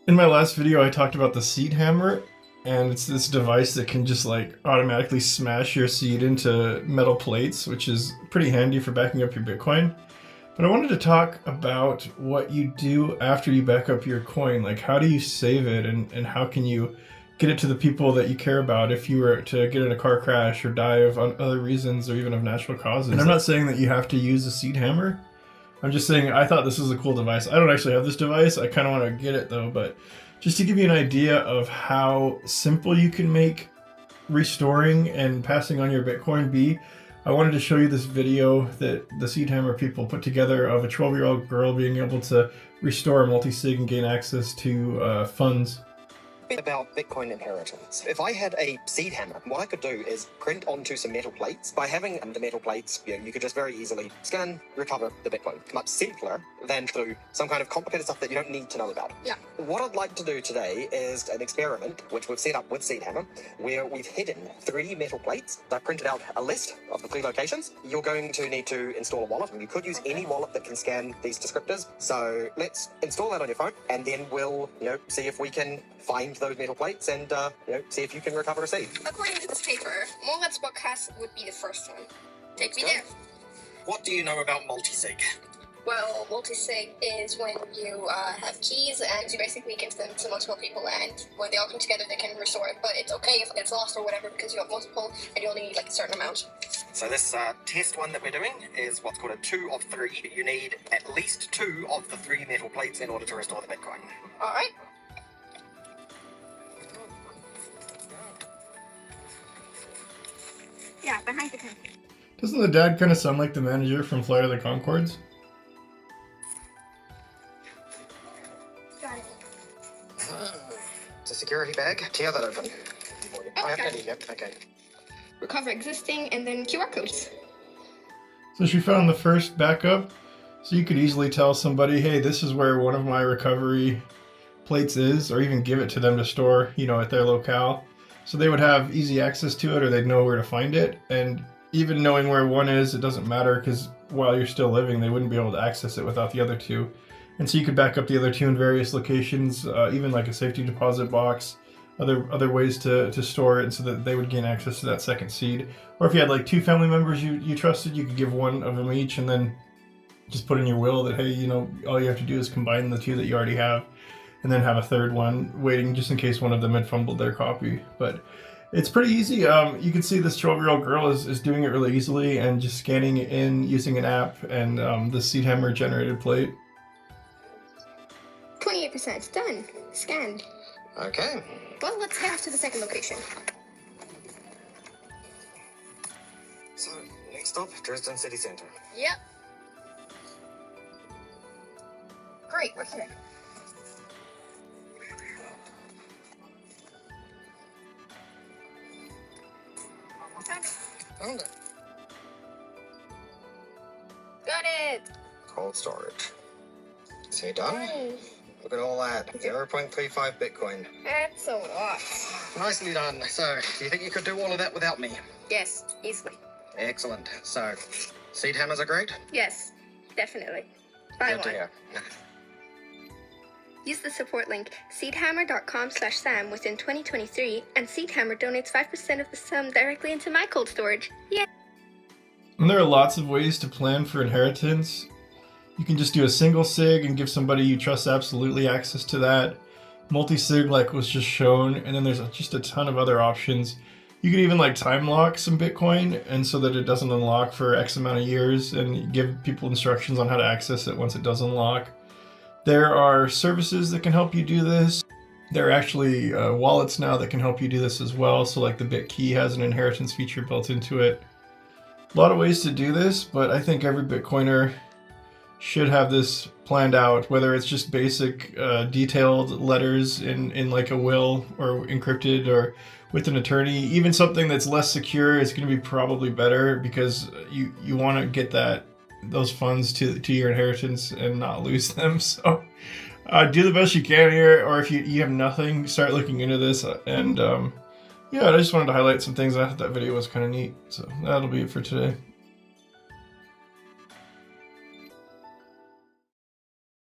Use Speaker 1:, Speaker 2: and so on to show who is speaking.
Speaker 1: In my last video, I talked about the seed hammer, and it's this device that can just like automatically smash your seed into metal plates, which is pretty handy for backing up your Bitcoin. But I wanted to talk about what you do after you back up your coin. Like, how do you save it, and how can you get it to the people that you care about if you were to get in a car crash or die of other reasons or even of natural causes. And I'm not saying that you have to use a seed hammer. I'm just saying I thought this was a cool device. I don't actually have this device. I kind of want to get it though, but just to give you an idea of how simple you can make restoring and passing on your Bitcoin be, I wanted to show you this video that the Seed Hammer people put together of a 12-year-old girl being able to restore a multi-sig and gain access to funds.
Speaker 2: About Bitcoin inheritance. If I had a seed hammer, what I could do is print onto some metal plates. By having the metal plates, you could just very easily scan, recover the Bitcoin. Much simpler than through some kind of complicated stuff that you don't need to know about. Yeah. What I'd like to do today is an experiment, which we've set up with Seed Hammer, where we've hidden 3 metal plates. I printed out a list of the 3 locations. You're going to need to install a wallet, and you could use any wallet that can scan these descriptors. So let's install that on your phone, and then we'll, see if we can find those metal plates and, see if you can recover a seed.
Speaker 3: According to this paper, Molet's Bookcast would be the first one. Take me there.
Speaker 2: What do you know about multisig?
Speaker 3: Well, multisig is when you have keys and you basically give them to multiple people, and when they all come together they can restore it, but it's okay if it's lost or whatever because you have multiple and you only need like a certain amount.
Speaker 2: So this test one that we're doing is what's called a 2 of 3. You need at least 2 of the 3 metal plates in order to restore the Bitcoin.
Speaker 3: Alright. Yeah, behind the tent.
Speaker 1: Doesn't the dad kind of sound like the manager from Flight of the Conchords?
Speaker 3: Got it.
Speaker 2: It's a security bag. Tear that open. I have
Speaker 3: got
Speaker 2: it. Yep. Okay.
Speaker 3: Recover existing and then QR codes.
Speaker 1: So she found the first backup, so you could easily tell somebody, hey, this is where one of my recovery plates is, or even give it to them to store, at their locale. So they would have easy access to it, or they'd know where to find it. And even knowing where one is, it doesn't matter, because while you're still living, they wouldn't be able to access it without the other 2. And so you could back up the other 2 in various locations, even like a safety deposit box, other ways to store it so that they would gain access to that second seed. Or if you had like 2 family members you trusted, you could give one of them each and then just put in your will that, hey, all you have to do is combine the 2 that you already have, and then have a third one waiting just in case one of them had fumbled their copy. But it's pretty easy. You can see this 12-year-old girl is doing it really easily and just scanning it in using an app and the Seed Hammer generated plate.
Speaker 3: 28% done. Scanned.
Speaker 2: Okay.
Speaker 3: Well, let's head off to the second location.
Speaker 2: So, next stop, Dresden City Center.
Speaker 3: Yep. Great, we're here.
Speaker 2: Found it.
Speaker 3: Got it!
Speaker 2: Cold storage. So done?
Speaker 3: Nice.
Speaker 2: Look at all that. 0.35 Bitcoin.
Speaker 3: That's a lot.
Speaker 2: Nicely done. So, do you think you could do all of that without me?
Speaker 3: Yes, easily.
Speaker 2: Excellent. So, seed hammers are great?
Speaker 3: Yes, definitely. Buy
Speaker 2: Good to
Speaker 3: one.
Speaker 2: hear.
Speaker 3: Use the support link seedhammer.com/Sam within 2023, and Seedhammer donates 5% of the sum directly into my cold storage. Yay!
Speaker 1: And there are lots of ways to plan for inheritance. You can just do a single sig and give somebody you trust absolutely access to that. Multi-sig, like was just shown, and then there's just a ton of other options. You can even time lock some Bitcoin, and so that it doesn't unlock for X amount of years, and give people instructions on how to access it once it does unlock. There are services that can help you do this. There are actually wallets now that can help you do this as well. So like the BitKey has an inheritance feature built into it. A lot of ways to do this, but I think every Bitcoiner should have this planned out, whether it's just basic detailed letters in like a will or encrypted or with an attorney. Even something that's less secure is going to be probably better, because you want to get those funds to your inheritance and not lose them. So do the best you can here, or if you have nothing, start looking into this. And yeah, I just wanted to highlight some things. I thought that video was kind of neat. So that'll be it for today.